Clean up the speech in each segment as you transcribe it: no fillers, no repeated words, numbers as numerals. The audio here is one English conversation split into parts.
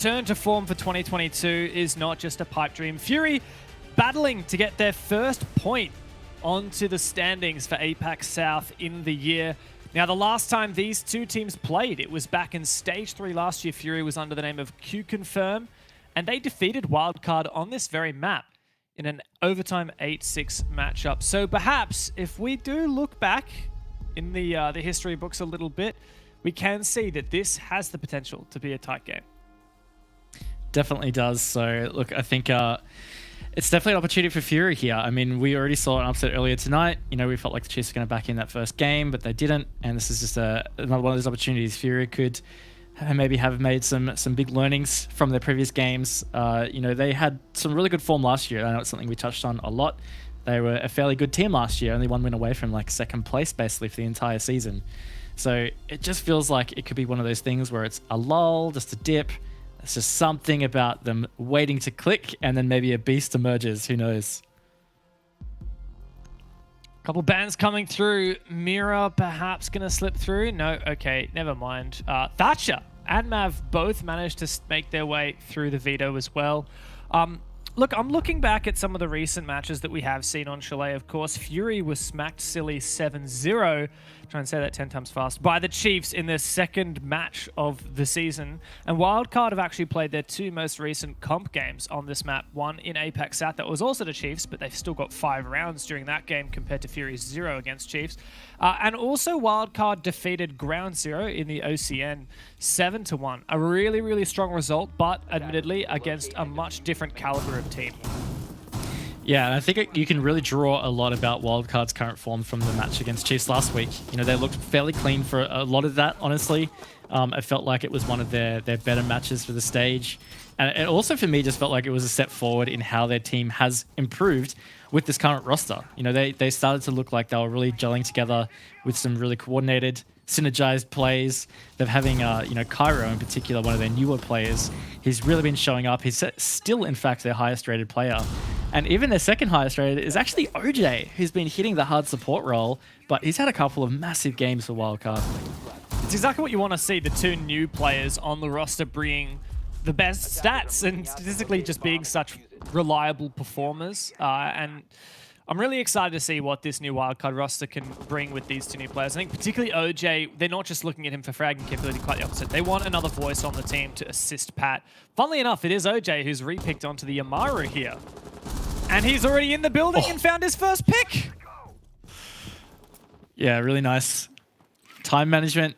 Return to form for 2022 is not just a pipe dream. Fury battling to get their first point onto the standings for APAC South in the year. Now, the last time these two teams played, it was back in Stage 3 last year. Fury was under the name of Q-Confirm, and they defeated Wildcard on this very map in an overtime 8-6 matchup. So perhaps, if we do look back in the history books a little bit, we can see that this has the potential to be a tight game. Definitely does. So, look, I think it's definitely an opportunity for Fury here. I mean, we already saw an upset earlier tonight. You know, we felt like the Chiefs were going to back in that first game, but they didn't. And this is just another one of those opportunities. Fury could maybe have made some big learnings from their previous games. You know, they had some really good form last year. I know it's something we touched on a lot. They were a fairly good team last year, only one win away from like second place basically for the entire season. So it just feels like it could be one of those things where it's a lull, just a dip. It's just something about them waiting to click, and then maybe a beast emerges. Who knows? Couple bans coming through. Mira perhaps going to slip through. No, okay, never mind. Thatcher and Mav both managed to make their way through the veto as well. Look, I'm looking back at some of the recent matches that we have seen on Chalet. Of course, Fury was smacked silly 7-0. Try and say that 10 times fast. By the Chiefs in their second match of the season. And Wildcard have actually played their two most recent comp games on this map. One in APAC South that was also the Chiefs, but they've still got 5 rounds during that game compared to Fury's 0 against Chiefs. And also Wildcard defeated Ground Zero in the OCN 7-1. A really, really strong result, but admittedly against a much different caliber of team. Yeah, and I think you can really draw a lot about Wildcard's current form from the match against Chiefs last week. You know, they looked fairly clean for a lot of that, honestly. It felt like it was one of their better matches for the stage. And it also, for me, just felt like it was a step forward in how their team has improved with this current roster. You know, they started to look like they were really gelling together with some really coordinated, synergized plays. They're having, you know, Cairo in particular, one of their newer players. He's really been showing up. He's still, in fact, their highest rated player. And even their second highest rated is actually OJ, who's been hitting the hard support role, but he's had a couple of massive games for Wildcard. It's exactly what you want to see, the two new players on the roster bringing the best stats and statistically just being such reliable performers. And I'm really excited to see what this new Wildcard roster can bring with these two new players. I think particularly OJ, they're not just looking at him for fragging capability, quite the opposite. They want another voice on the team to assist Pat. Funnily enough, it is OJ who's repicked onto the Yamaru here. And he's already in the building and found his first pick. Yeah, really nice time management.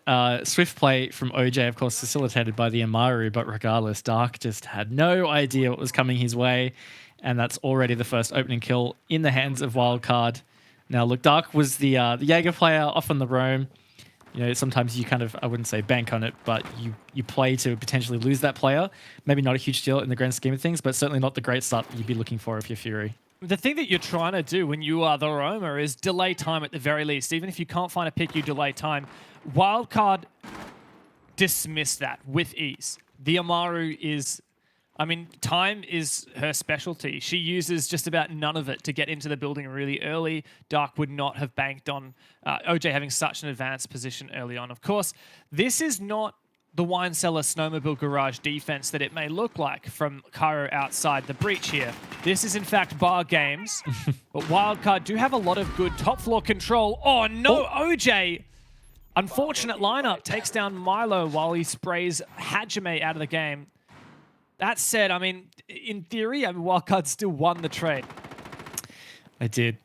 Swift play from OJ, of course, facilitated by the Amaru, but regardless, Dark just had no idea what was coming his way. And that's already the first opening kill in the hands of Wildcard. Now, look, Dark was the Jaeger player off on the roam. You know, sometimes you kind of, I wouldn't say bank on it, but you play to potentially lose that player. Maybe not a huge deal in the grand scheme of things, but certainly not the great start you'd be looking for if you're Fury. The thing that you're trying to do when you are the roamer is delay time at the very least. Even if you can't find a pick, you delay time. Wildcard dismissed that with ease. The Amaru is... I mean, time is her specialty. She uses just about none of it to get into the building really early. Dark would not have banked on OJ having such an advanced position early on. Of course, this is not the wine cellar snowmobile garage defense that it may look like from Cairo outside the breach here. This is, in fact, bar games. But Wildcard do have a lot of good top floor control. Oh, no, OJ! Unfortunate lineup takes down Milo while he sprays Hajime out of the game. That said, I mean, in theory, Wildcard still won the trade. I did.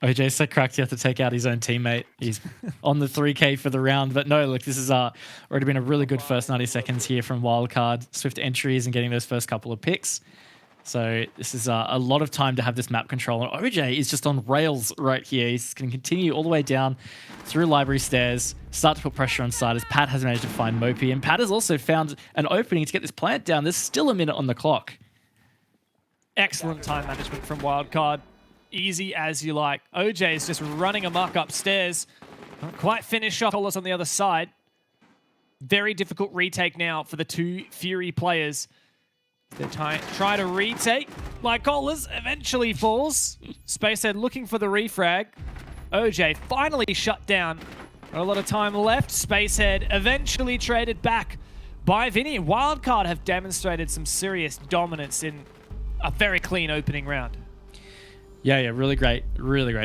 OJ so cracked he had to take out his own teammate. He's on the 3K for the round. But no, look, this has already been a really good first 90 seconds here from Wildcard. Swift entries and getting those first couple of picks. So this is a lot of time to have this map control. And OJ is just on rails right here. He's going to continue all the way down through library stairs, start to put pressure on side as Pat has managed to find Mopey. And Pat has also found an opening to get this plant down. There's still a minute on the clock. Excellent time management from Wildcard. Easy as you like. OJ is just running amok upstairs. Not quite finished off on the other side. Very difficult retake now for the two Fury players. They try to retake. Lycolas eventually falls. Spacehead looking for the refrag. OJ finally shut down. Not a lot of time left. Spacehead eventually traded back by Vinny. Wildcard have demonstrated some serious dominance in a very clean opening round. Yeah, really great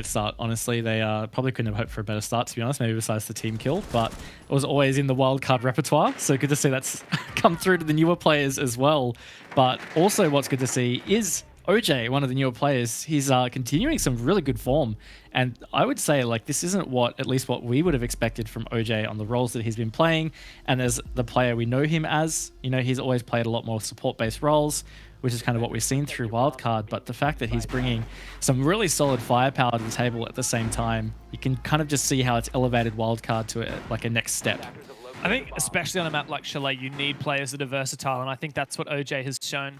start. Honestly, they probably couldn't have hoped for a better start, to be honest, maybe besides the team kill, but it was always in the wildcard repertoire, so good to see that's come through to the newer players as well. But also what's good to see is OJ, one of the newer players. He's continuing some really good form, and I would say like this isn't at least what we would have expected from OJ on the roles that he's been playing, and as the player we know him as, he's always played a lot more support-based roles, which is kind of what we've seen through Wildcard. But the fact that he's bringing some really solid firepower to the table at the same time, you can kind of just see how it's elevated Wildcard to a next step. I think especially on a map like Chalet, you need players that are versatile, and I think that's what OJ has shown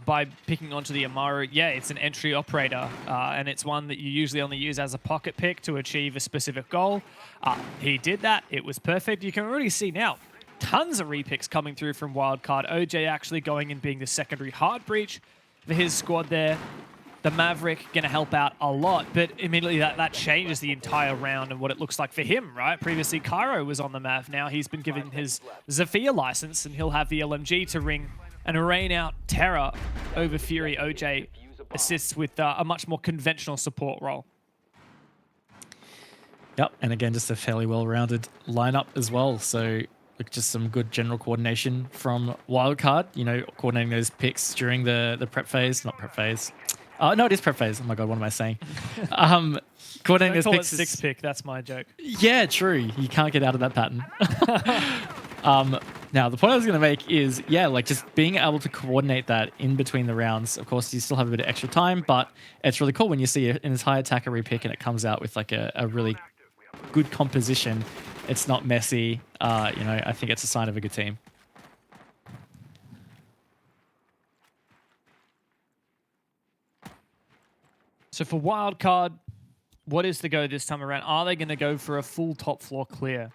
by picking onto the Amaru. Yeah, it's an entry operator, and it's one that you usually only use as a pocket pick to achieve a specific goal. He did that. It was perfect. You can already see now tons of repicks coming through from Wildcard. OJ actually going and being the secondary hard breach for his squad there. The Maverick going to help out a lot, but immediately that changes the entire round and what it looks like for him, right? Previously, Cairo was on the Mav. Now he's been given his Zafir license, and he'll have the LMG to ring and rain out terror over Fury. OJ assists with a much more conventional support role. Yep, and again, just a fairly well-rounded lineup as well. So just some good general coordination from Wildcard, coordinating those picks during the prep phase, not prep phase. No, it is prep phase. Oh my God, what am I saying? Coordinating those picks. Six pick, that's my joke. Yeah, true. You can't get out of that pattern. Now, the point I was going to make is, just being able to coordinate that in between the rounds. Of course, you still have a bit of extra time, but it's really cool when you see an entire attacker repick and it comes out with like a really good composition. It's not messy. I think it's a sign of a good team. So for Wildcard, what is the go this time around? Are they going to go for a full top floor clear?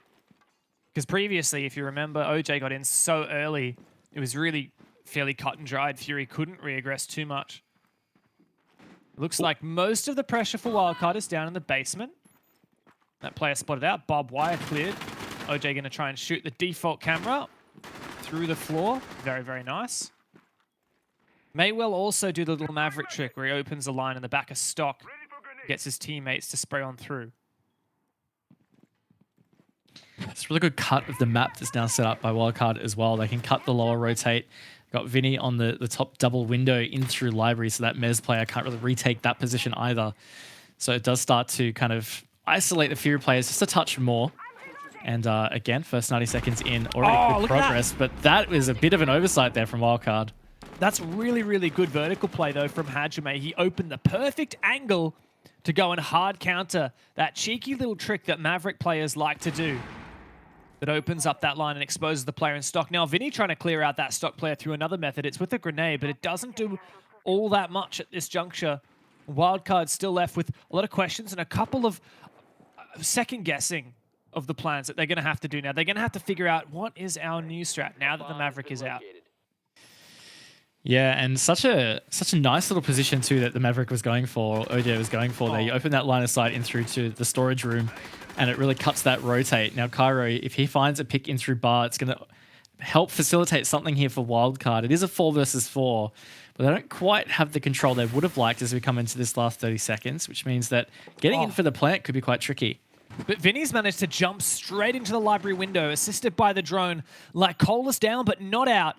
Because previously, if you remember, OJ got in so early, it was really fairly cut and dried. Fury couldn't reaggress too much. Looks like most of the pressure for Wildcard is down in the basement. That player spotted out. Barbed wire cleared. OJ going to try and shoot the default camera through the floor. Very, very nice. May well also do the little Maverick trick where he opens the line in the back of stock, gets his teammates to spray on through. It's a really good cut of the map that's now set up by Wildcard as well. They can cut the lower rotate. Got Vinny on the top double window in through library, so that Mez player can't really retake that position either. So it does start to kind of isolate the Fury players just a touch more. And again, first 90 seconds in, already good progress, but that was a bit of an oversight there from Wildcard. That's really, really good vertical play, though, from Hajime. He opened the perfect angle to go and hard counter that cheeky little trick that Maverick players like to do that opens up that line and exposes the player in stock. Now, Vinny trying to clear out that stock player through another method. It's with a grenade, but it doesn't do all that much at this juncture. Wildcard's still left with a lot of questions and a couple of second-guessing of the plans that they're going to have to do now. They're going to have to figure out what is our new strat now that the Maverick is out. Yeah, and such a nice little position too that the Maverick was going for, OJ was going for there. You open that line of sight in through to the storage room, and it really cuts that rotate. Now, Cairo, if he finds a pick in through bar, it's going to help facilitate something here for Wildcard. It is a 4 versus 4, but they don't quite have the control they would have liked as we come into this last 30 seconds, which means that getting in for the plant could be quite tricky. But Vinny's managed to jump straight into the library window, assisted by the drone. Like Colas down, but not out.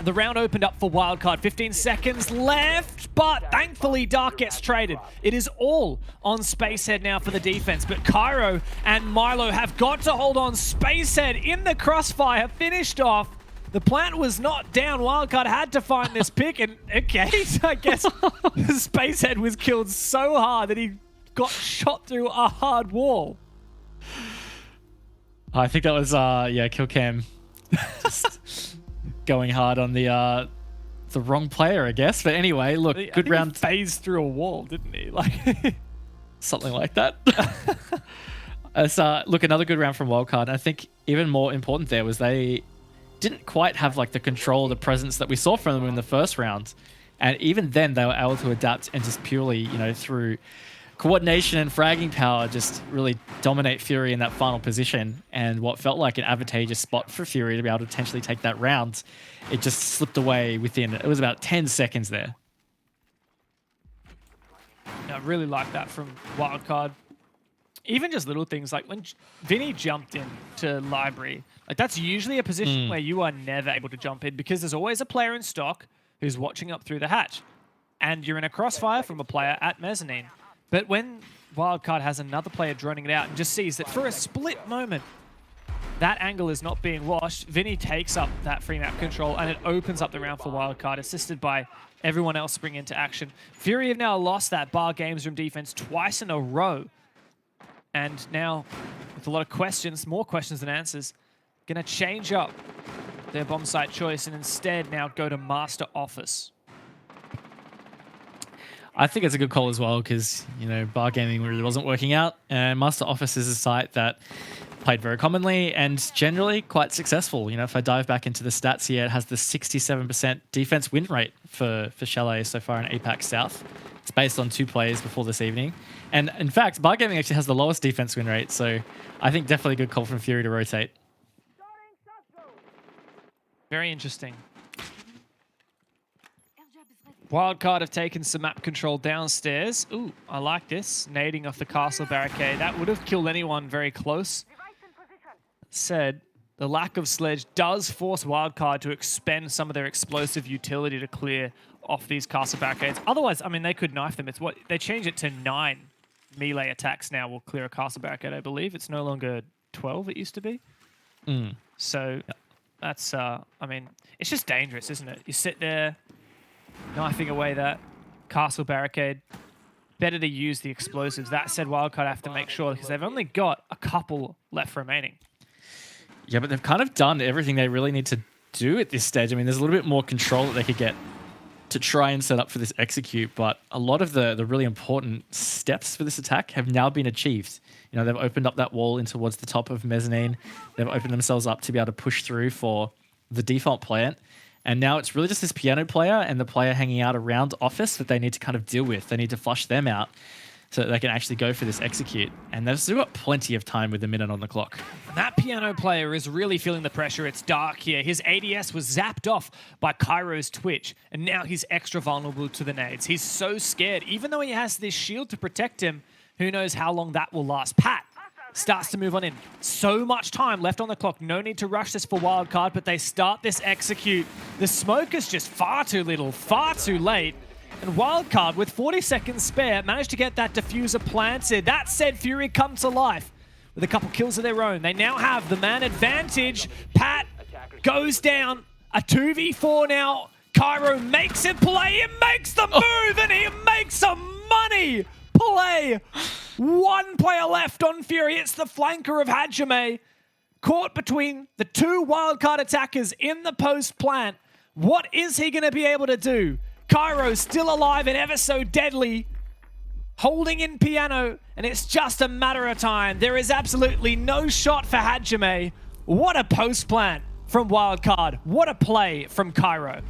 The round opened up for Wildcard. 15 seconds left, but thankfully Dark gets traded. It is all on Spacehead now for the defense, but Cairo and Milo have got to hold on. Spacehead in the crossfire, finished off. The plant was not down. Wildcard had to find this pick, and okay, I guess Spacehead was killed so hard that he got shot through a hard wall. I think that was, kill cam. Just going hard on the wrong player, I guess. But anyway, look, good round. He phased through a wall, didn't he? Like something like that. Look, another good round from Wildcard. I think even more important there was they didn't quite have like the control, the presence that we saw from them in the first round. And even then, they were able to adapt and just purely, through coordination and fragging power just really dominate Fury in that final position. And what felt like an advantageous spot for Fury to be able to potentially take that round, it just slipped away within, it was about 10 seconds there. I really like that from Wildcard. Even just little things like when Vinny jumped into Library, like that's usually a position where you are never able to jump in because there's always a player in stock who's watching up through the hatch. And you're in a crossfire from a player at mezzanine. But when Wildcard has another player droning it out and just sees that for a split moment, that angle is not being washed, Vinny takes up that free map control and it opens up the round for Wildcard, assisted by everyone else springing into action. Fury have now lost that bar games room defense twice in a row. And now, with a lot of questions, more questions than answers, going to change up their bomb site choice and instead now go to Master Office. I think it's a good call as well because, you know, bar gaming really wasn't working out. And Master Office is a site that played very commonly and generally quite successful. You know, if I dive back into the stats here, it has the 67% defense win rate for Chalet so far in APAC South. It's based on 2 plays before this evening. And in fact, bar gaming actually has the lowest defense win rate. So I think definitely a good call from Fury to rotate. Very interesting. Wildcard have taken some map control downstairs. Ooh, I like this. Nading off the castle barricade. That would have killed anyone very close. Said, the lack of sledge does force Wildcard to expend some of their explosive utility to clear off these castle barricades. Otherwise, I mean, they could knife them. It's what they changed it to 9 melee attacks now will clear a castle barricade, I believe. It's no longer 12, it used to be. So that's, I mean, it's just dangerous, isn't it? You sit there, knifing away that castle barricade. Better to use the explosives. That said, Wildcard have to make sure because they've only got a couple left remaining. Yeah, but they've kind of done everything they really need to do at this stage. I mean, there's a little bit more control that they could get to try and set up for this execute, but a lot of the really important steps for this attack have now been achieved. You know, they've opened up that wall in towards the top of mezzanine. They've opened themselves up to be able to push through for the default plant. And now it's really just this piano player and the player hanging out around office that they need to kind of deal with. They need to flush them out so that they can actually go for this execute. And they've still got plenty of time with a minute on the clock. That piano player is really feeling the pressure. It's dark here. His ADS was zapped off by Kairo's Twitch, and now he's extra vulnerable to the nades. He's so scared. Even though he has this shield to protect him, who knows how long that will last. Pat starts to move on in. So much time left on the clock. No need to rush this for Wildcard, but they start this execute. The smoke is just far too little, far too late. And Wildcard, with 40 seconds spare, managed to get that diffuser planted. That said, Fury come to life with a couple kills of their own. They now have the man advantage. Pat goes down. A 2v4 now. Cairo makes it play. He makes the move, and he makes some money. Play. 1 player left on Fury. It's the flanker of Hajime. Caught between the 2 Wildcard attackers in the post plant. What is he going to be able to do? Cairo still alive and ever so deadly, holding in piano, and it's just a matter of time. There is absolutely no shot for Hajime. What a post plant from Wildcard. What a play from Cairo.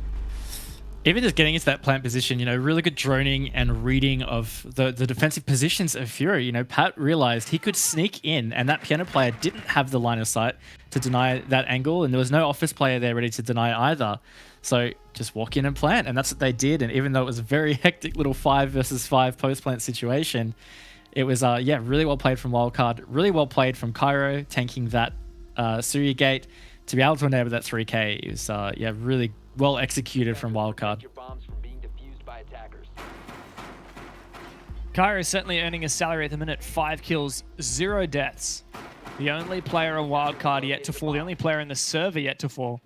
Even just getting into that plant position, you know, really good droning and reading of the defensive positions of Fury. You know, Pat realized he could sneak in, and that piano player didn't have the line of sight to deny that angle, and there was no office player there ready to deny either. So just walk in and plant, and that's what they did. And even though it was a very hectic little 5 versus 5 post-plant situation, it was, yeah, really well played from Wildcard, really well played from Cairo, tanking that Surya gate to be able to enable that 3K. It was, yeah, really well executed from Wildcard. Cairo is certainly earning a salary at the minute. 5 kills, 0 deaths. The only player on Wildcard yet to fall, the only player in the server yet to fall.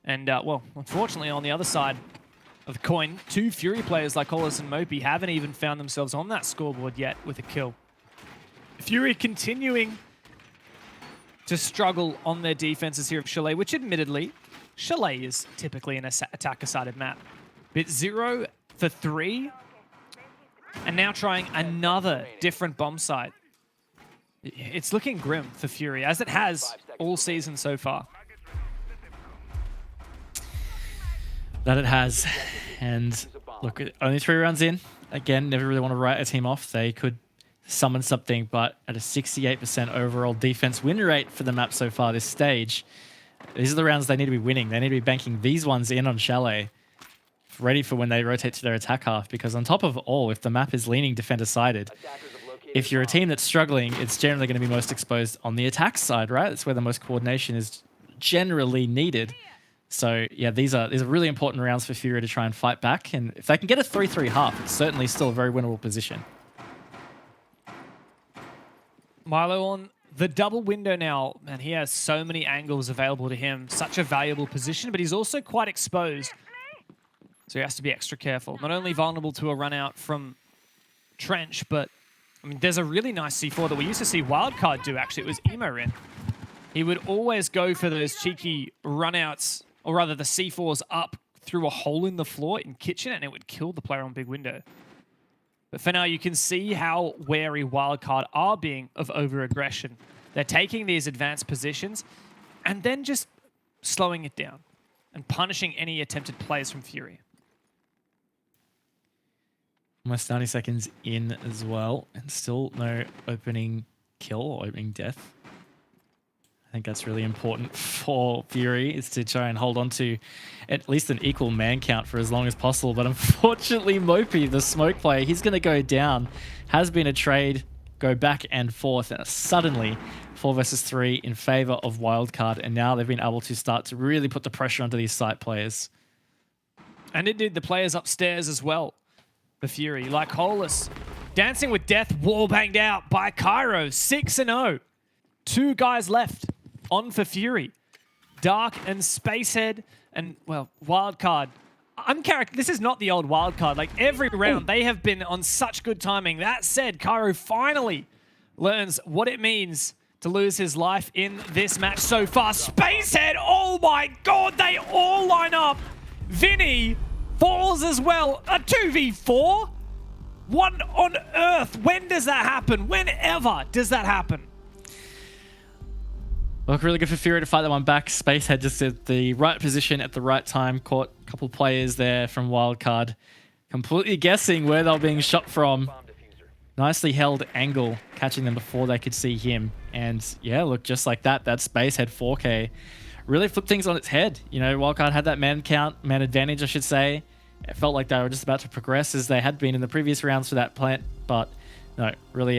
And, well, unfortunately, on the other side of the coin, 2 Fury players like Hollis and Mopey haven't even found themselves on that scoreboard yet with a kill. Fury continuing to struggle on their defenses here of Chalet, which admittedly, Chalet is typically an attacker-sided map. But 0 for 3, and now trying another different bomb site. It's looking grim for Fury, as it has all season so far. That it has. And look, only 3 rounds in. again, never really want to write a team off. They could summon something, but at a 68% overall defense win rate for the map so far this stage, these are the rounds they need to be winning. They need to be banking these ones in on Chalet, ready for when they rotate to their attack half, because on top of all, if the map is leaning defender-sided, if you're a team that's struggling, it's generally going to be most exposed on the attack side, right? That's where the most coordination is generally needed. So yeah, these are really important rounds for Fury to try and fight back. And if they can get a 3-3 half, it's certainly still a very winnable position. Milo on the double window now. Man, he has so many angles available to him. Such a valuable position, but he's also quite exposed. So he has to be extra careful. Not only vulnerable to a run out from Trench, but I mean, there's a really nice C4 that we used to see Wildcard do, actually. It was Emo in. He would always go for those cheeky runouts, or rather the C4s up through a hole in the floor in kitchen, and it would kill the player on big window. But for now, you can see how wary Wildcard are being of over-aggression. They're taking these advanced positions and then just slowing it down and punishing any attempted plays from Fury. Almost 90 seconds in as well, and still no opening kill or opening death. I think that's really important for Fury, is to try and hold on to at least an equal man count for as long as possible. But unfortunately, Mopey, the smoke player, he's going to go down. Has been a trade, go back and forth, and suddenly 4 versus 3 in favor of Wildcard. And now they've been able to start to really put the pressure onto these site players. And it did the players upstairs as well. The Fury, like Hollis, dancing with death, wall banged out by Cairo, 6-0. 2 guys left on for Fury. Dark and Spacehead and, well, Wildcard. This is not the old Wildcard. Like, every round, they have been on such good timing. That said, Cairo finally learns what it means to lose his life in this match so far. Spacehead, oh my god, they all line up. Vinny falls as well. A 2v4? What on earth? When does that happen? Whenever does that happen? Look, really good for Fury to fight that one back. Spacehead just at the right position at the right time. Caught a couple players there from Wildcard. Completely guessing where they were being shot from. Nicely held angle, catching them before they could see him. And yeah, look, just like that, that Spacehead 4K really flipped things on its head. You know, Wildcard had that man count, man advantage, I should say. It felt like they were just about to progress as they had been in the previous rounds for that plant, but no, really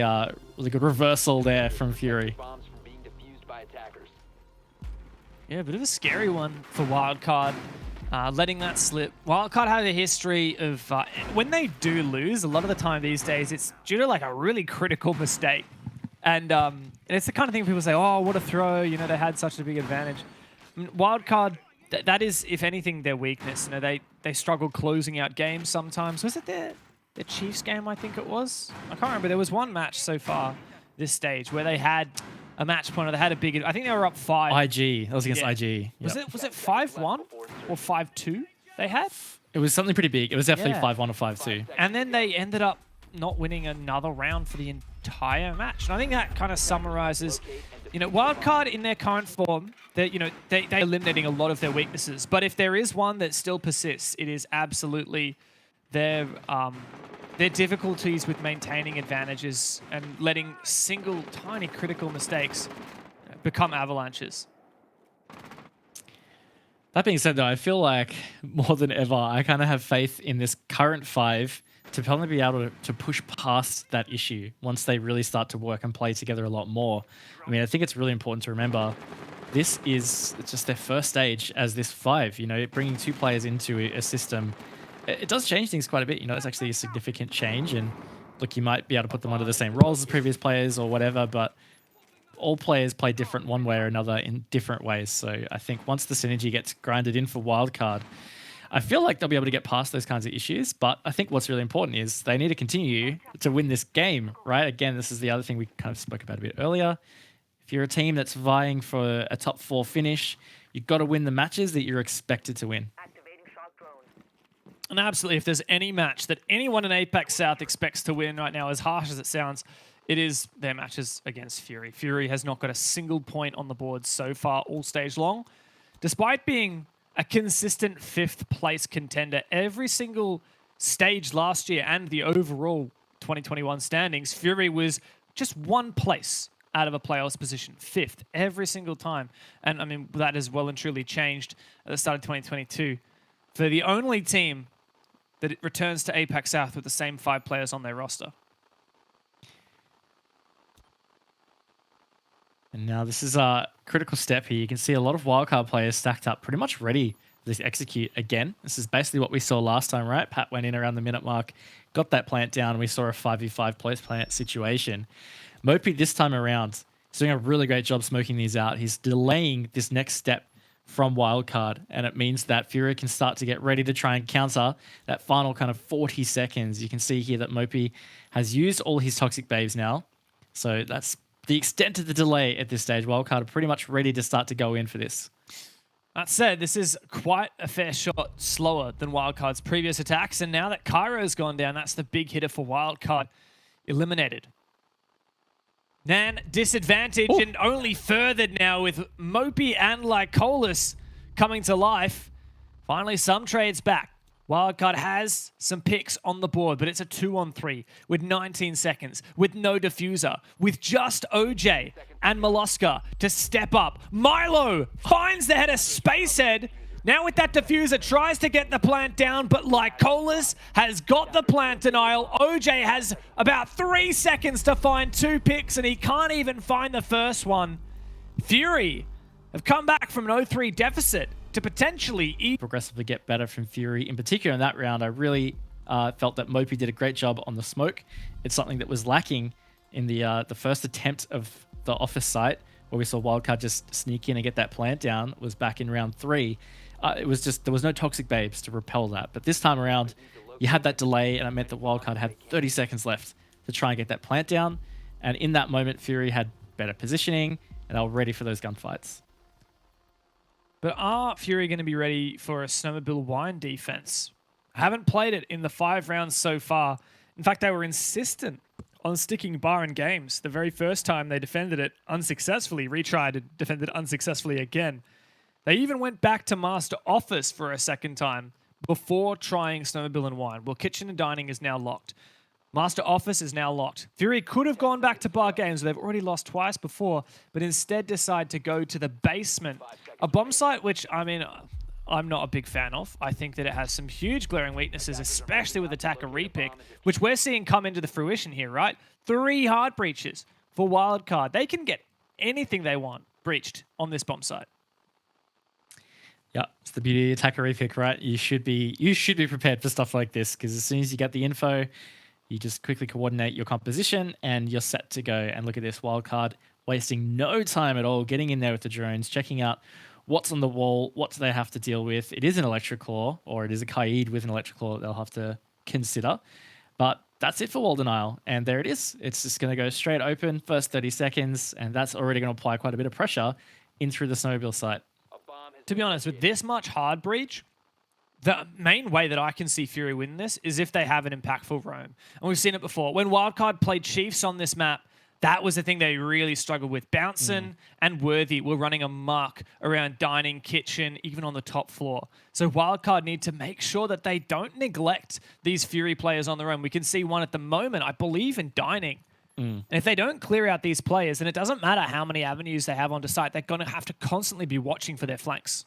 good reversal there from Fury. Yeah, a bit of a scary one for Wildcard, letting that slip. Wildcard had a history of, when they do lose, a lot of the time these days, it's due to like a really critical mistake. And it's the kind of thing people say, oh, what a throw, you know, they had such a big advantage. I mean, Wildcard, that is, if anything, their weakness. You know, they struggle closing out games sometimes. Was it their Chiefs game, I think it was? I can't remember. There was one match so far this stage where they had a match point, or they had a big... I think they were up 5. IG. That was against IG. Yep. Was it 5-1 or 5-2 they had? It was something pretty big. It was definitely 5-1 or 5-2. And then they ended up not winning another round for the entire match. And I think that kind of summarizes, you know, Wildcard in their current form, they're eliminating a lot of their weaknesses. But if there is one that still persists, it is absolutely their difficulties with maintaining advantages and letting single tiny critical mistakes become avalanches. That being said, though, I feel like more than ever, I kind of have faith in this current 5 to probably be able to push past that issue once they really start to work and play together a lot more. I mean, I think it's really important to remember this is just their first stage as this 5. You know, bringing 2 players into a system, it does change things quite a bit. You know, it's actually a significant change. And look, you might be able to put them under the same roles as previous players or whatever, but all players play different one way or another in different ways. So I think once the synergy gets grinded in for Wildcard, I feel like they'll be able to get past those kinds of issues. But I think what's really important is they need to continue to win this game, right? Again, this is the other thing we kind of spoke about a bit earlier. If you're a team that's vying for a top 4 finish, you've got to win the matches that you're expected to win. And absolutely, if there's any match that anyone in APAC South expects to win right now, as harsh as it sounds, it is their matches against Fury. Fury has not got a single point on the board so far all stage long. Despite being a consistent 5th place contender, every single stage last year and the overall 2021 standings, Fury was just one place out of a playoffs position, 5th every single time. And I mean, that has well and truly changed at the start of 2022. For the only team that it returns to APAC South with the same 5 players on their roster. And now this is a critical step here. You can see a lot of wildcard players stacked up, pretty much ready to execute again. This is basically what we saw last time, right? Pat went in around the minute mark, got that plant down, and we saw a 5v5 post-plant situation. Mopey this time around is doing a really great job smoking these out. He's delaying this next step from wildcard, and it means that Fury can start to get ready to try and counter that final kind of 40 seconds. You can see here that Mopey has used all his toxic babes now. So that's the extent of the delay at this stage. Wildcard are pretty much ready to start to go in for this. That said, this is quite a fair shot slower than Wildcard's previous attacks, and now that Cairo's gone down, that's the big hitter for Wildcard. Eliminated. Nan disadvantaged and only furthered now with Mopey and Lycolis coming to life. Finally, some trades back. Wildcard has some picks on the board, but it's a 2-on-3 with 19 seconds, with no diffuser, with just OJ and Mollusca to step up. Milo finds the header, Spacehead. Now with that diffuser, tries to get the plant down, but Lycolis has got the plant denial. OJ has about 3 seconds to find 2 picks, and he can't even find the first one. Fury have come back from an 0-3 deficit to potentially progressively get better from Fury. In particular in that round, I really felt that Mopey did a great job on the smoke. It's something that was lacking in the first attempt of the office site, where we saw Wildcard just sneak in and get that plant down. It was back in round 3. It was just, there was no toxic babes to repel that. But this time around, you had that delay, and it meant that Wildcard had 30 seconds left to try and get that plant down. And in that moment, Fury had better positioning, and they were ready for those gunfights. But are Fury going to be ready for a Snowmobile Wine defense? I haven't played it in the 5 rounds so far. In fact, they were insistent on sticking bar in games. The very first time they defended it unsuccessfully, retried and defended unsuccessfully again. They even went back to Master Office for a second time before trying Snowmobile and Wine. Well, Kitchen and Dining is now locked. Master Office is now locked. Fury could have gone back to bar games. They've already lost twice before, but instead decide to go to the basement. A bomb site, which, I mean, I'm not a big fan of. I think that it has some huge glaring weaknesses, especially with attacker repick, which we're seeing come into the fruition here, right? 3 hard breaches for Wildcard. They can get anything they want breached on this bomb site. Yeah, it's the beauty of attacker repick, right? You should be prepared for stuff like this, because as soon as you get the info, you just quickly coordinate your composition and you're set to go. And look at this, Wildcard wasting no time at all, getting in there with the drones, checking out what's on the wall, what do they have to deal with. It is an Electric Claw, or it is a Kaid with an Electric Claw that they'll have to consider. But that's it for wall denial. And there it is. It's just going to go straight open, first 30 seconds, and that's already going to apply quite a bit of pressure in through the Snowmobile site. To be honest, with this much hard breach, the main way that I can see Fury win this is if they have an impactful roam. And we've seen it before. When Wildcard played Chiefs on this map, that was the thing they really struggled with. Bouncin and Worthy were running amok around Dining, Kitchen, even on the top floor. So Wildcard need to make sure that they don't neglect these Fury players on their own. We can see one at the moment, I believe, in Dining. And if they don't clear out these players, then it doesn't matter how many avenues they have onto site. They're going to have to constantly be watching for their flanks.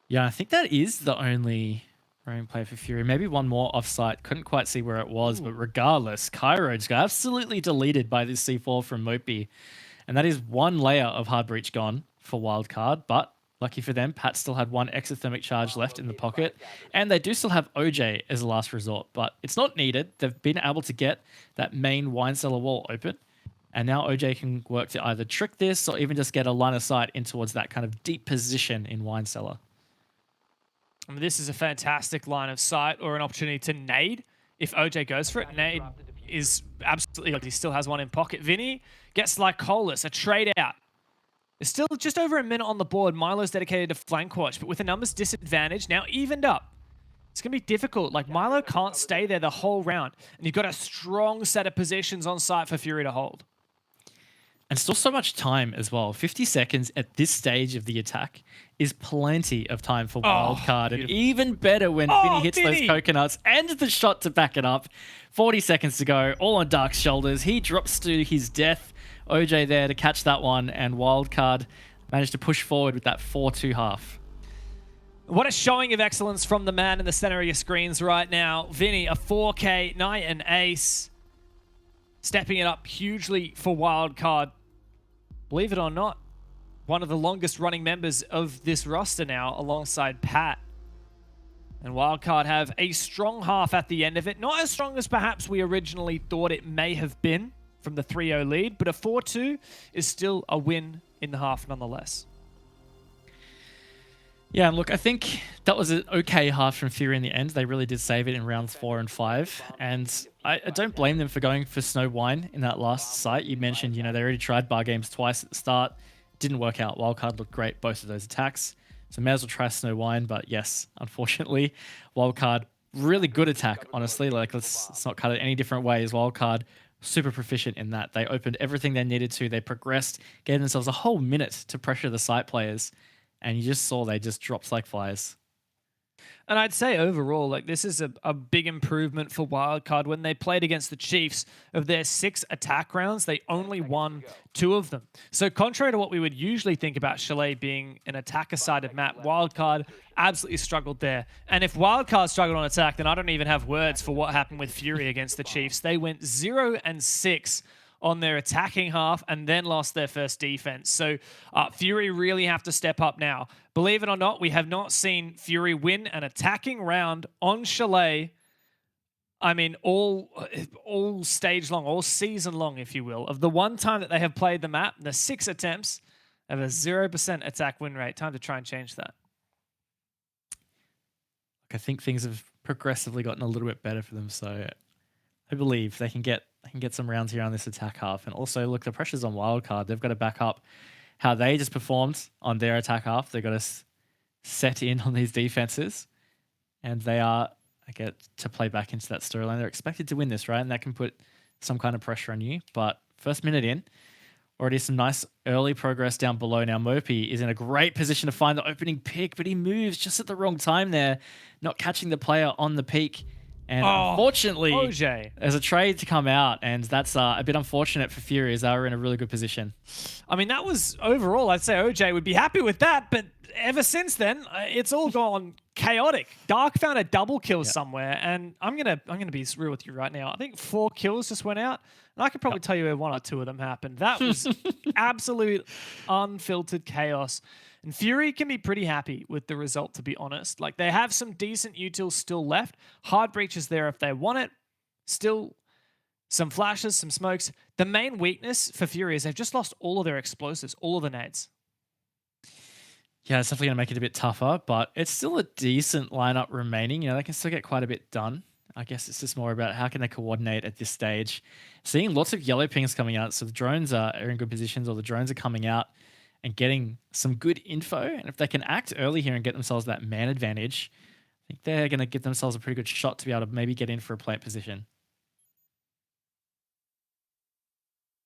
Yeah, I think that is the only roaming play for Fury. Maybe one more offsite. Couldn't quite see where it was, but regardless, Cairo just got absolutely deleted by this C4 from Mopey. And that is 1 layer of hard breach gone for Wildcard, but lucky for them, Pat still had 1 exothermic charge left in the pocket, and they do still have OJ as a last resort, but it's not needed. They've been able to get that main wine cellar wall open, and now OJ can work to either trick this or even just get a line of sight in towards that kind of deep position in wine cellar. I mean, this is a fantastic line of sight or an opportunity to nade if OJ goes for it. Nade is absolutely, like, he still has 1 in pocket. Vinny gets Lycolis, a trade out. There's still just over a minute on the board. Milo's dedicated to flank watch, but with the numbers disadvantaged, now evened up. It's going to be difficult. Like, Milo can't stay there the whole round, and you've got a strong set of positions on site for Fury to hold. And still so much time as well. 50 seconds at this stage of the attack is plenty of time for Wildcard. And even better when Vinny hits those coconuts and the shot to back it up. 40 seconds to go, all on Dark's shoulders. He drops to his death. OJ there to catch that one, and Wildcard managed to push forward with that 4-2 half. What a showing of excellence from the man in the center of your screens right now. Vinny, a 4K, Knight and Ace. Stepping it up hugely for Wildcard. Believe it or not, one of the longest running members of this roster now alongside Pat. And Wildcard have a strong half at the end of it. Not as strong as perhaps we originally thought it may have been from the 3-0 lead, but a 4-2 is still a win in the half nonetheless. Yeah, and look, I think that was an okay half from Fury in the end. They really did save it in rounds 4 and 5. And I don't blame them for going for Snow Wine in that last site. You mentioned, they already tried bar games twice at the start. Didn't work out. Wildcard looked great, both of those attacks. So may as well try Snow Wine. But yes, unfortunately, Wildcard, really good attack, honestly. Like, let's not cut it any different ways. Wildcard, super proficient in that. They opened everything they needed to. They progressed, gave themselves a whole minute to pressure the site players. And you just saw they just dropped like flies. And I'd say overall, like, this is a big improvement for Wildcard. When they played against the Chiefs, of their 6 attack rounds, they only won 2 of them. So contrary to what we would usually think about Chalet being an attacker-sided map, Wildcard absolutely struggled there. And if Wildcard struggled on attack, then I don't even have words for what happened with Fury against the Chiefs. They went 0-6 on their attacking half and then lost their first defense. So Fury really have to step up now. Believe it or not, we have not seen Fury win an attacking round on Chalet. I mean, all stage long, all season long, if you will. Of the one time that they have played the map, the 6 attempts have a 0% attack win rate. Time to try and change that. I think things have progressively gotten a little bit better for them. So I believe they can get some rounds here on this attack half. And also, look, the pressure's on Wildcard. They've got to back up how they just performed on their attack half. They've got to set in on these defenses. And they are, I get to play back into that storyline. They're expected to win this, right? And that can put some kind of pressure on you. But first minute in, already some nice early progress down below. Now, Mopey is in a great position to find the opening pick, but he moves just at the wrong time there, not catching the player on the peak. And unfortunately, OJ, there's a trade to come out, and that's a bit unfortunate for Fury as they were in a really good position. I mean, that was overall, I'd say OJ would be happy with that, but ever since then, it's all gone chaotic. Dark found a double kill somewhere, and I'm gonna be real with you right now. I think 4 kills just went out, and I could probably tell you where 1 or 2 of them happened. That was absolute unfiltered chaos. And Fury can be pretty happy with the result, to be honest. Like, they have some decent utils still left. Hard breach is there if they want it. Still some flashes, some smokes. The main weakness for Fury is they've just lost all of their explosives, all of the nades. Yeah, it's definitely going to make it a bit tougher, but it's still a decent lineup remaining. They can still get quite a bit done. I guess it's just more about how can they coordinate at this stage. Seeing lots of yellow pings coming out, so the drones are in good positions, or the drones are coming out and getting some good info. And if they can act early here and get themselves that man advantage, I think they're going to give themselves a pretty good shot to be able to maybe get in for a plant position.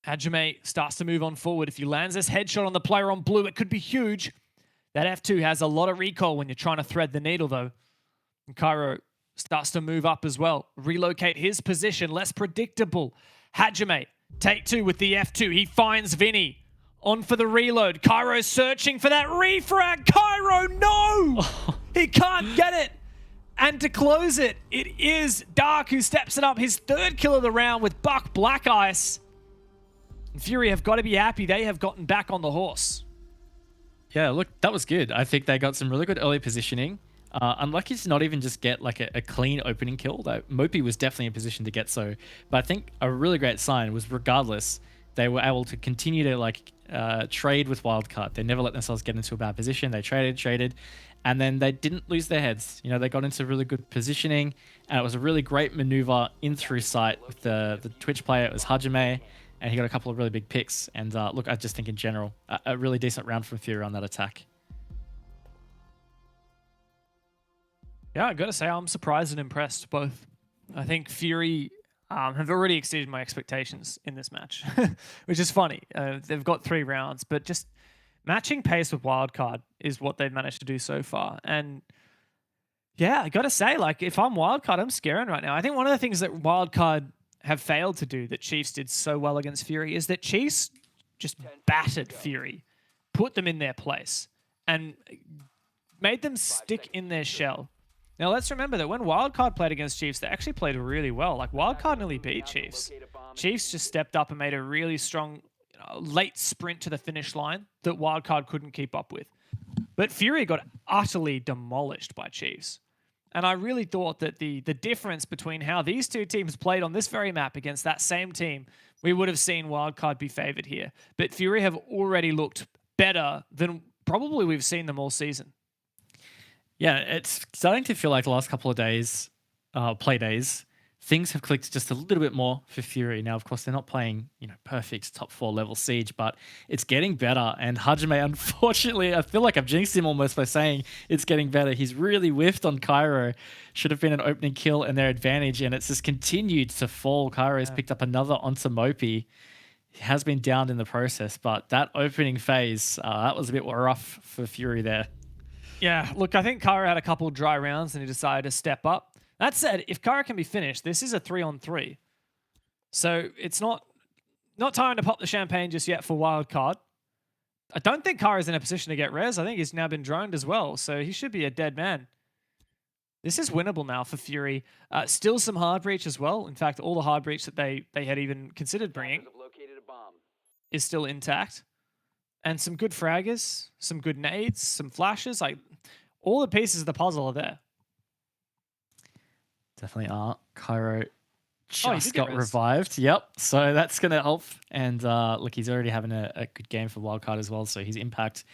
Hajime starts to move on forward. If he lands this headshot on the player on blue, it could be huge. That F2 has a lot of recoil when you're trying to thread the needle, though. And Cairo starts to move up as well. Relocate his position, less predictable. Hajime, take 2 with the F2. He finds Vinny. On for the reload. Cairo searching for that refrag. Cairo, no! He can't get it. And to close it, it is Dark who steps it up. His 3rd kill of the round with Buck Black Ice. And Fury have got to be happy. They have gotten back on the horse. Yeah, look, that was good. I think they got some really good early positioning. Unlucky to not even just get like a clean opening kill. Though Mopey was definitely in position to get so. But I think a really great sign was regardless, they were able to continue to trade with Wildcard. They never let themselves get into a bad position. They traded, and then they didn't lose their heads. They got into really good positioning, and it was a really great maneuver in through sight with the Twitch player. It was Hajime, and he got a couple of really big picks. And look, I just think in general, a really decent round from Fury on that attack. Yeah, I got to say, I'm surprised and impressed both. I think Fury have already exceeded my expectations in this match, which is funny. They've got 3 rounds, but just matching pace with Wildcard is what they've managed to do so far. And yeah, I got to say, like, if I'm Wildcard, I'm scaring right now. I think one of the things that Wildcard have failed to do that Chiefs did so well against Fury is that Chiefs just battered Fury, put them in their place, and made them stick in their shell. Now, let's remember that when Wildcard played against Chiefs, they actually played really well. Like, Wildcard nearly beat Chiefs. Chiefs just stepped up and made a really strong late sprint to the finish line that Wildcard couldn't keep up with. But Fury got utterly demolished by Chiefs. And I really thought that the difference between how these two teams played on this very map against that same team, we would have seen Wildcard be favored here. But Fury have already looked better than probably we've seen them all season. Yeah, it's starting to feel like the last couple of days, play days, things have clicked just a little bit more for Fury. Now, of course, they're not playing, perfect top 4 level Siege, but it's getting better. And Hajime, unfortunately, I feel like I've jinxed him almost by saying it's getting better. He's really whiffed on Cairo. Should have been an opening kill and their advantage, and it's just continued to fall. Cairo's picked up another onto Mopi. He has been downed in the process, but that opening phase, that was a bit rough for Fury there. Yeah, look, I think Cairo had a couple dry rounds and he decided to step up. That said, if Cairo can be finished, this is a 3-on-3. So it's not time to pop the champagne just yet for Wildcard. I don't think Cairo's in a position to get res. I think he's now been droned as well, so he should be a dead man. This is winnable now for Fury. Still some hard breach as well. In fact, all the hard breach that they had even considered bringing is still intact. And some good fraggers, some good nades, some flashes. Like, all the pieces of the puzzle are there. Definitely are. Cairo just got res. revived. Yep. So that's going to help. And look, he's already having a good game for Wildcard as well. So his impact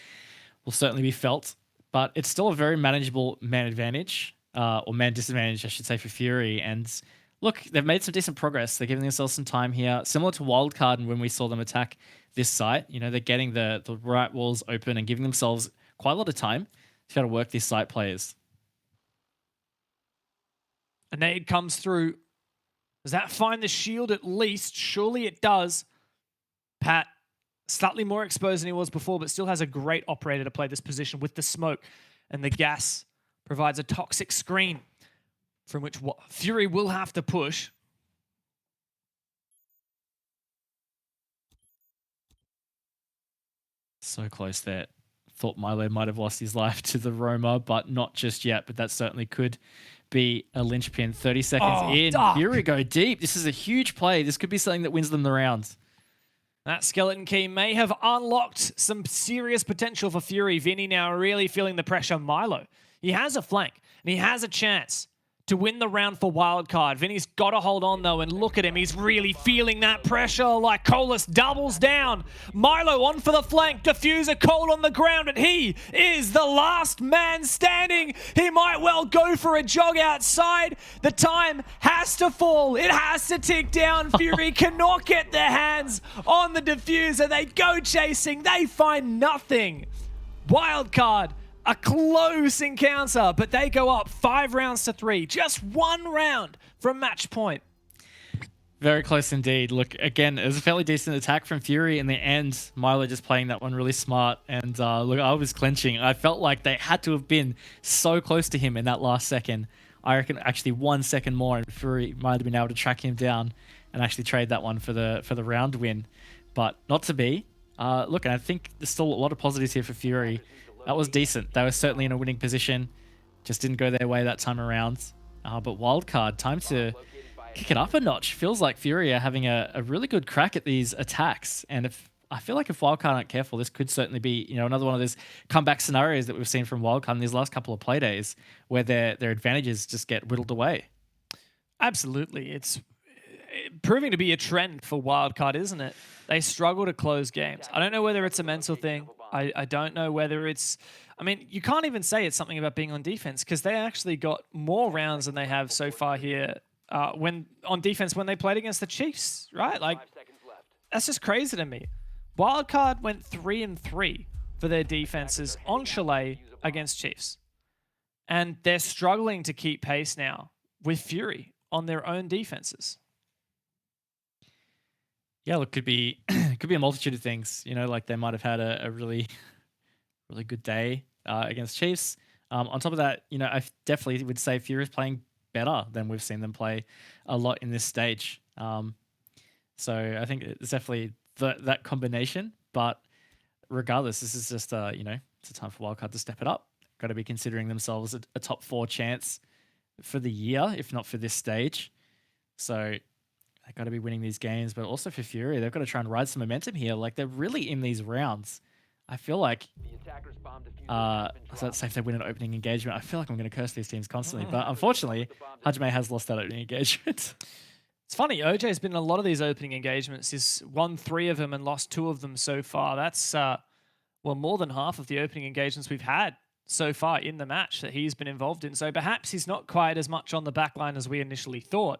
will certainly be felt. But it's still a very manageable man advantage, or man disadvantage, I should say, for Fury. And look, they've made some decent progress. They're giving themselves some time here. Similar to Wildcard and when we saw them attack this site, they're getting the right walls open and giving themselves quite a lot of time to try to work these site players. A nade comes through. Does that find the shield at least? Surely it does. Pat, slightly more exposed than he was before, but still has a great operator to play this position with the smoke. And the gas provides a toxic screen from which Fury will have to push. So close there. Thought Milo might have lost his life to the Roma, but not just yet. But that certainly could be a linchpin. 30 seconds in. Dark. Fury go deep. This is a huge play. This could be something that wins them the round. That skeleton key may have unlocked some serious potential for Fury. Vinny now really feeling the pressure. Milo, he has a flank and he has a chance to win the round for Wildcard. Vinny's got to hold on, though, and look at him. He's really feeling that pressure like Colas doubles down. Milo on for the flank. Diffuser Cole on the ground, and he is the last man standing. He might well go for a jog outside. The time has to fall. It has to tick down. Fury cannot get their hands on the diffuser. They go chasing. They find nothing. Wildcard, a close encounter, but they go up 5 rounds to 3. Just 1 round from match point. Very close indeed. Look, again, it was a fairly decent attack from Fury in the end. Milo just playing that one really smart. And look, I was clenching. I felt like they had to have been so close to him in that last second. I reckon actually 1 second more and Fury might have been able to track him down and actually trade that one for the round win. But not to be. Look, and I think there's still a lot of positives here for Fury. That was decent. They were certainly in a winning position. Just didn't go their way that time around. But Wildcard, time to kick it up a notch. Feels like Fury are having a really good crack at these attacks. And I feel like if Wildcard aren't careful, this could certainly be another one of those comeback scenarios that we've seen from Wildcard in these last couple of play days, where their advantages just get whittled away. Absolutely. It's proving to be a trend for Wildcard, isn't it? They struggle to close games. I don't know whether it's a mental thing. I don't know whether it's... I mean, you can't even say it's something about being on defense because they actually got more rounds than they have so far here when on defense when they played against the Chiefs, right? Like, that's just crazy to me. Wildcard went 3-3 for their defenses on Chalet against Chiefs. And they're struggling to keep pace now with Fury on their own defenses. Yeah, look, could be could be a multitude of things. You know, like they might have had a really really good day against Chiefs. On top of that, you know, definitely would say Fury is playing better than we've seen them play a lot in this stage. So I think it's definitely that combination. But regardless, this is just you know, it's a time for Wildcard to step it up. Got to be considering themselves a top 4 chance for the year, if not for this stage. So they've got to be winning these games, but also for Fury, they've got to try and ride some momentum here. Like they're really in these rounds. I feel like, I was about to say if they win an opening engagement, I feel like I'm going to curse these teams constantly. But unfortunately, Hajime has lost that opening engagement. It's funny, OJ's been in a lot of these opening engagements. He's won 3 of them and lost 2 of them so far. That's, well, more than half of the opening engagements we've had so far in the match that he's been involved in. So perhaps he's not quite as much on the back line as we initially thought.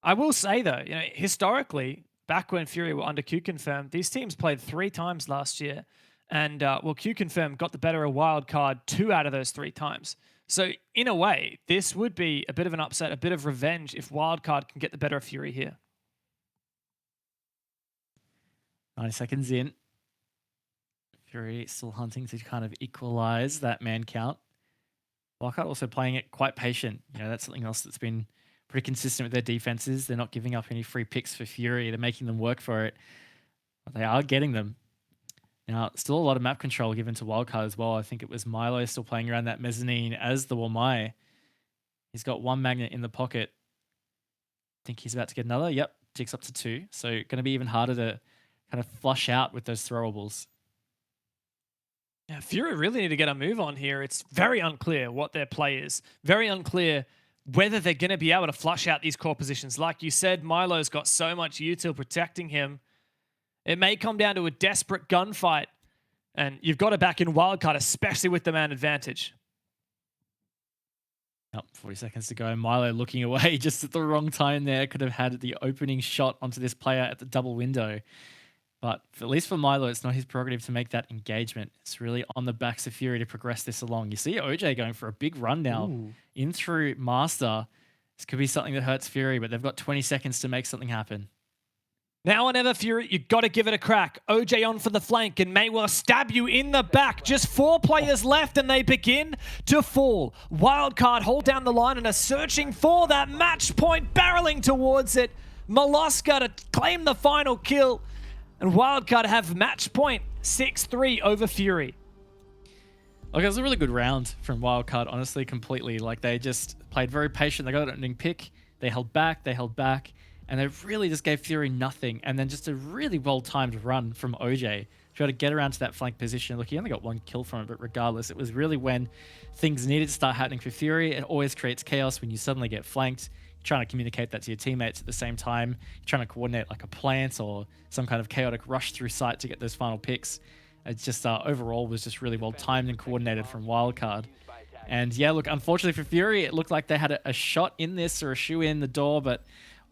I will say, though, you know, historically, back when Fury were under Q-Confirm, these teams played 3 times last year. And, well, Q-Confirm got the better of Wildcard 2 out of those 3 times. So, in a way, this would be a bit of an upset, a bit of revenge if Wildcard can get the better of Fury here. 90 seconds in. Fury still hunting to kind of equalize that man count. Wildcard also playing it quite patient. You know, that's something else that's been pretty consistent with their defenses. They're not giving up any free picks for Fury. They're making them work for it. But they are getting them. Now, still a lot of map control given to Wildcard as well. I think it was Milo still playing around that mezzanine as the Wamai. He's got 1 magnet in the pocket. I think he's about to get another. Yep, jigs up to 2. So going to be even harder to kind of flush out with those throwables. Yeah, Fury really need to get a move on here. It's very unclear what their play is. Very unclear whether they're going to be able to flush out these core positions. Like you said, Milo's got so much util protecting him. It may come down to a desperate gunfight, and you've got to back in Wildcard, especially with the man advantage. 40 seconds to go. Milo looking away just at the wrong time there. Could have had the opening shot onto this player at the double window. But at least for Milo, it's not his prerogative to make that engagement. It's really on the backs of Fury to progress this along. You see OJ going for a big run now in through Master. This could be something that hurts Fury, but they've got 20 seconds to make something happen. Now or never, Fury, you've got to give it a crack. OJ on for the flank and may well stab you in the back. Just 4 players left and they begin to fall. Wildcard hold down the line and are searching for that match point, barreling towards it. Molosca to claim the final kill. And Wildcard have match point 6-3 over Fury. Okay, it was a really good round from Wildcard, honestly, completely. Like, they just played very patient. They got an opening pick. They held back. And they really just gave Fury nothing. And then just a really well-timed run from OJ to be able to get around to that flank position. Look, he only got 1 kill from it, but regardless, it was really when things needed to start happening for Fury. It always creates chaos when you suddenly get flanked. You're trying to communicate that to your teammates at the same time. You're trying to coordinate like a plant or some kind of chaotic rush through site to get those final picks. It's just overall was just really well-timed and coordinated from Wildcard. And yeah, look, unfortunately for Fury, it looked like they had a shot in this or a shoe in the door, but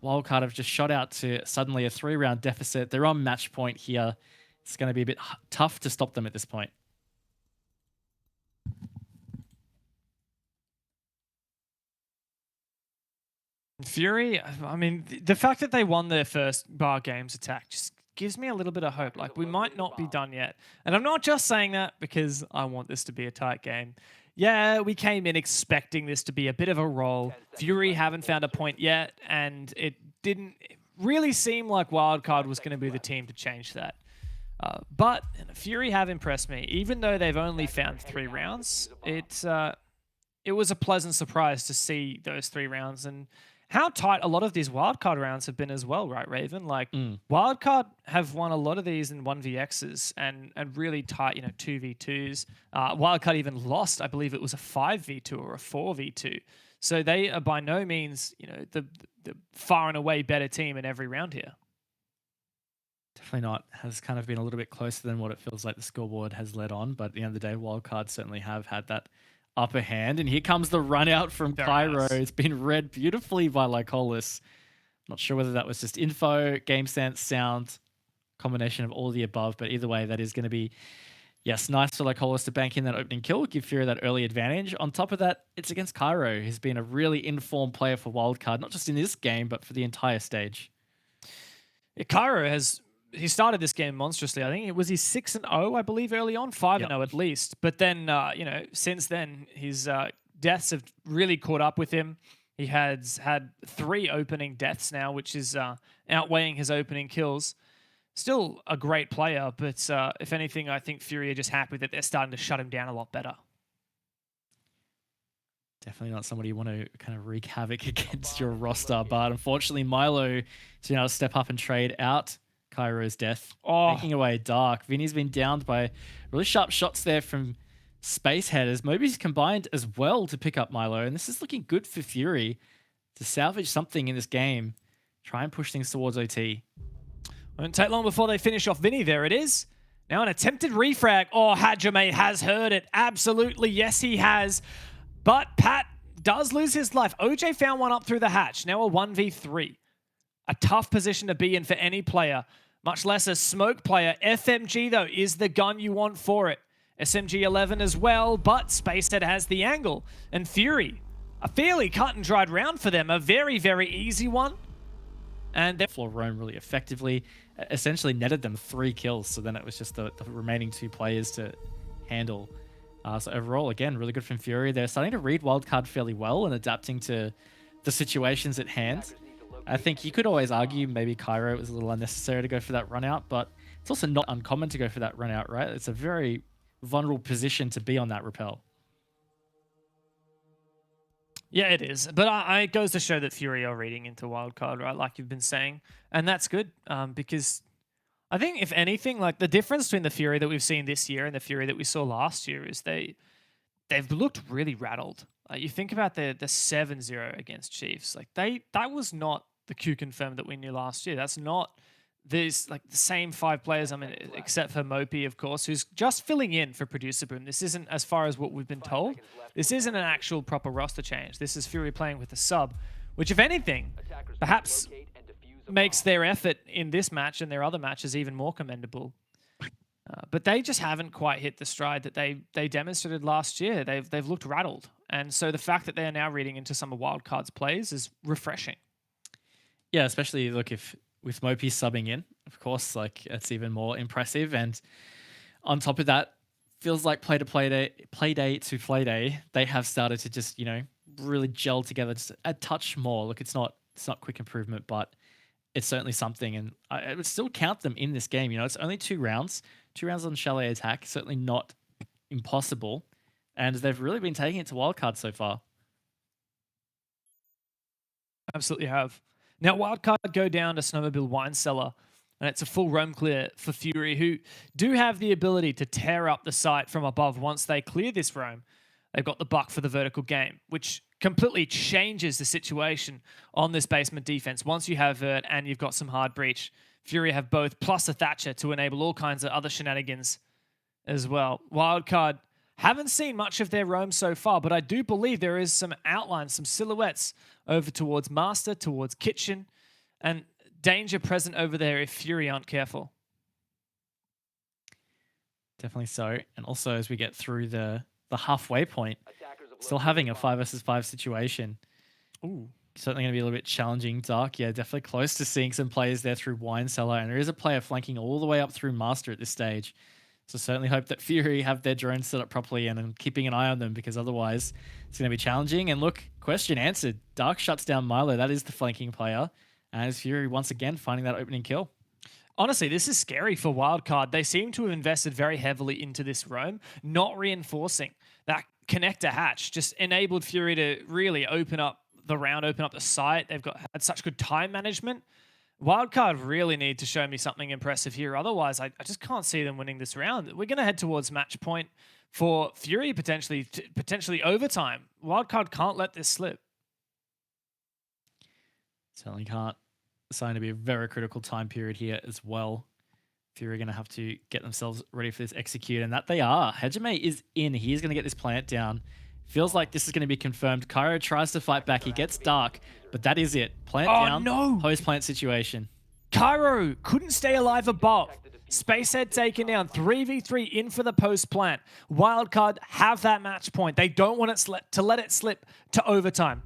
Wildcard have just shot out to suddenly a 3-round deficit. They're on match point here. It's going to be a bit tough to stop them at this point. Fury, I mean, the fact that they won their first bar games attack just gives me a little bit of hope. Like, we might not be done yet. And I'm not just saying that because I want this to be a tight game. Yeah, we came in expecting this to be a bit of a roll. Fury haven't found a point yet, and it didn't really seem like Wildcard was going to be the team to change that. But Fury have impressed me. Even though they've only found 3 rounds, it was a pleasant surprise to see those 3 rounds and how tight a lot of these Wildcard rounds have been as well, right, Raven? Like, Wildcard have won a lot of these in 1vx's and really tight, 2v2s. Wildcard even lost, I believe it was a 5v2 or a 4v2. So they are by no means, the far and away better team in every round here. Definitely not. Has kind of been a little bit closer than what it feels like the scoreboard has led on. But at the end of the day, Wildcard certainly have had that upper hand. And here comes the run out from Pyro. Nice. It's been read beautifully by Lycolis. Not sure whether that was just info, game sense, sound, combination of all of the above. But either way, that is going to be, yes, nice for Lycolis to bank in that opening kill, give Fury that early advantage. On top of that, it's against Cairo, who's been a really informed player for Wildcard, not just in this game, but for the entire stage. Cairo he started this game monstrously. I think it was his 6-0, I believe, early on, 5-0 at least. But then, since then, his deaths have really caught up with him. He has had 3 opening deaths now, which is outweighing his opening kills. Still a great player, but if anything, I think Fury are just happy that they're starting to shut him down a lot better. Definitely not somebody you want to kind of wreak havoc against your roster, but unfortunately, Milo is now to step up and trade out Cairo's death, taking away Dark. Vinny's been downed by really sharp shots there from Spacehead as Moby's combined as well to pick up Milo, and this is looking good for Fury to salvage something in this game, try and push things towards OT. Won't take long before they finish off Vinny. There it is. Now an attempted refrag. Oh, Hajime has heard it. Absolutely, yes, he has. But Pat does lose his life. OJ found one up through the hatch. Now a 1v3. A tough position to be in for any player, much less a smoke player. FMG, though, is the gun you want for it. SMG-11 as well, but Spacehead has the angle. And Fury, a fairly cut and dried round for them. A very, very easy one. And they floor roam really effectively. Essentially netted them 3 kills. So then it was just the remaining 2 players to handle. So overall, again, really good from Fury. They're starting to read Wildcard fairly well and adapting to the situations at hand. I think you could always argue maybe Cairo was a little unnecessary to go for that run out, but it's also not uncommon to go for that run out, right? It's a very vulnerable position to be on that rappel. Yeah, it is. But it goes to show that Fury are reading into Wildcard, right? Like you've been saying. And that's good because I think, if anything, like the difference between the Fury that we've seen this year and the Fury that we saw last year is they've looked really rattled. You think about the 7-0 against Chiefs. Like that was not the Q confirmed that we knew last year. That's not the same 5 players. I mean, except for Mopey, of course, who's just filling in for Producer Boom. This isn't, as far as what we've been told, this isn't an actual proper roster change. This is Fury playing with a sub, which, if anything, perhaps makes their effort in this match and their other matches even more commendable. But they just haven't quite hit the stride that they demonstrated last year. They've looked rattled. And so the fact that they are now reading into some of Wildcard's plays is refreshing. Yeah, especially look with Mopey subbing in, of course, like it's even more impressive. And on top of that, feels like Playday to Playday, they have started to just, really gel together just a touch more. Look, it's not quick improvement, but it's certainly something. And I would still count them in this game. It's only 2 rounds. 2 rounds on Chalet attack, certainly not impossible. And they've really been taking it to Wildcard so far. Absolutely have. Now, Wildcard go down to Snowmobile Wine Cellar, and it's a full roam clear for Fury, who do have the ability to tear up the site from above once they clear this roam. They've got the buck for the vertical game, which completely changes the situation on this basement defense. Once you have Vert and you've got some hard breach, Fury have both, plus a Thatcher to enable all kinds of other shenanigans as well. Wildcard haven't seen much of their roam so far, but I do believe there is some outlines, some silhouettes over towards Master, towards Kitchen, and danger present over there if Fury aren't careful. Definitely so. And also as we get through the halfway point, still having a 5 versus 5 situation. Ooh. Certainly going to be a little bit challenging. Dark, yeah, definitely close to seeing some players there through Wine Cellar, and there is a player flanking all the way up through Master at this stage. So certainly hope that Fury have their drones set up properly and keeping an eye on them, because otherwise it's going to be challenging. And look, question answered. Dark shuts down Milo. That is the flanking player. And it's Fury once again finding that opening kill. Honestly, this is scary for Wildcard. They seem to have invested very heavily into this roam, not reinforcing. That connector hatch just enabled Fury to really open up the round, open up the site. They've had such good time management. Wildcard really need to show me something impressive here. Otherwise, I just can't see them winning this round. We're going to head towards match point for Fury, potentially overtime. Wildcard can't let this slip. Certainly can't. It's going to be a very critical time period here as well. Fury are going to have to get themselves ready for this execute, and that they are. Hajime is in. He is going to get this plant down. Feels like this is going to be confirmed. Cairo tries to fight back. He gets Dark, but that is it. Plant down. No. Post-plant situation. Cairo couldn't stay alive above. Spacehead taken down. 3v3 in for the post-plant. Wildcard have that match point. They don't want it to let it slip to overtime.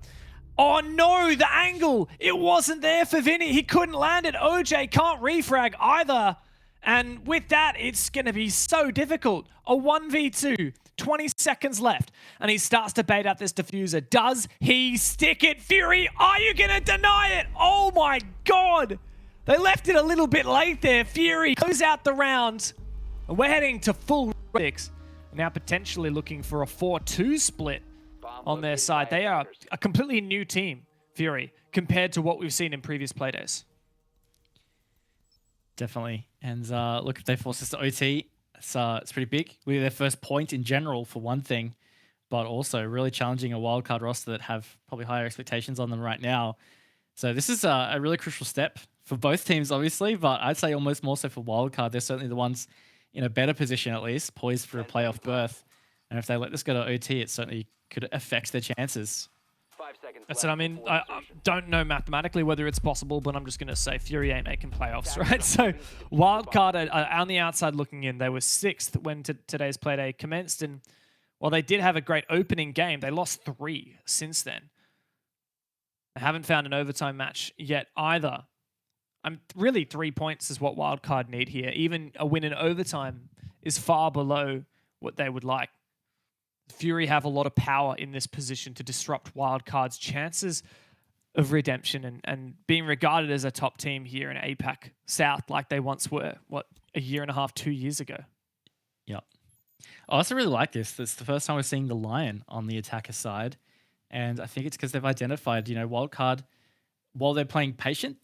Oh no, the angle! It wasn't there for Vinny. He couldn't land it. OJ can't refrag either. And with that, it's going to be so difficult. A 1v2, 20 seconds left. And he starts to bait out this diffuser. Does he stick it? Fury, are you going to deny it? Oh my God. They left it a little bit late there. Fury goes out the round. And we're heading to full 6. Now potentially looking for a 4-2 split on their side. They are a completely new team, Fury, compared to what we've seen in previous playdays. Definitely. And look, if they force us to OT, it's pretty big. We're their first point in general, for one thing, but also really challenging a wildcard roster that have probably higher expectations on them right now. So this is a really crucial step for both teams, obviously, but I'd say almost more so for wildcard. They're certainly the ones in a better position, at least, poised for a playoff berth. And if they let this go to OT, it certainly could affect their chances. That's it. I mean, I don't know mathematically whether it's possible, but I'm just going to say Fury ain't making playoffs, right? So Wildcard are on the outside looking in. They were 6th when today's Playday commenced. And while they did have a great opening game, they lost 3 since then. They haven't found an overtime match yet either. Really 3 points is what Wildcard need here. Even a win in overtime is far below what they would like. Fury have a lot of power in this position to disrupt Wildcard's chances of redemption and being regarded as a top team here in APAC South like they once were, what, a year and a half, 2 years ago. Yep. I also really like this. It's the first time we're seeing the Lion on the attacker side. And I think it's because they've identified, Wildcard, while they're playing patient,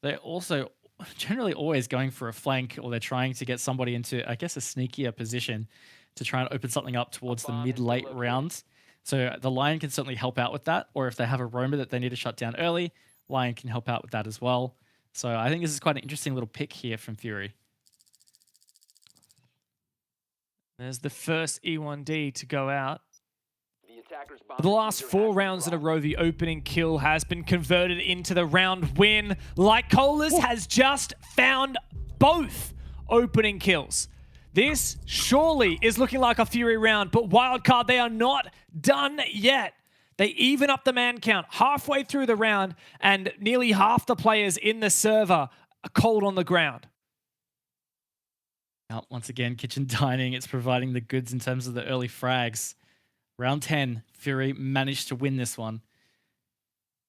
they're also generally always going for a flank, or they're trying to get somebody into, I guess, a sneakier position to try and open something up towards the mid-late rounds. So the Lion can certainly help out with that. Or if they have a roamer that they need to shut down early, Lion can help out with that as well. So I think this is quite an interesting little pick here from Fury. There's the first E1D to go out. For the last 4 rounds in a row, the opening kill has been converted into the round win. Lycolas has just found both opening kills. This surely is looking like a Fury round, but Wildcard, they are not done yet. They even up the man count halfway through the round, and nearly half the players in the server are cold on the ground. Now, once again, Kitchen Dining, it's providing the goods in terms of the early frags. Round 10, Fury managed to win this one.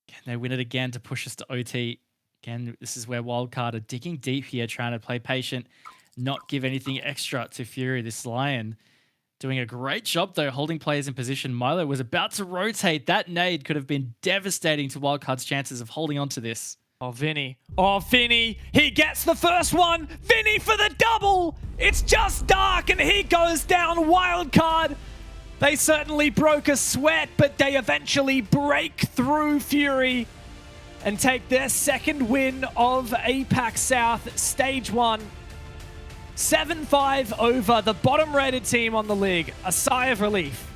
Can they win it again to push us to OT? Again, this is where Wildcard are digging deep here, trying to play patient, not give anything extra to Fury. This Lion doing a great job, though, holding players in position. Milo was about to rotate. That nade could have been devastating to Wildcard's chances of holding on to this. Oh, Vinny. Oh, Vinny. He gets the first one. Vinny for the double. It's just dark, and he goes down. Wildcard. They certainly broke a sweat, but they eventually break through Fury and take their second win of APAC South Stage 1. 7-5 over the bottom-rated team on the league. A sigh of relief.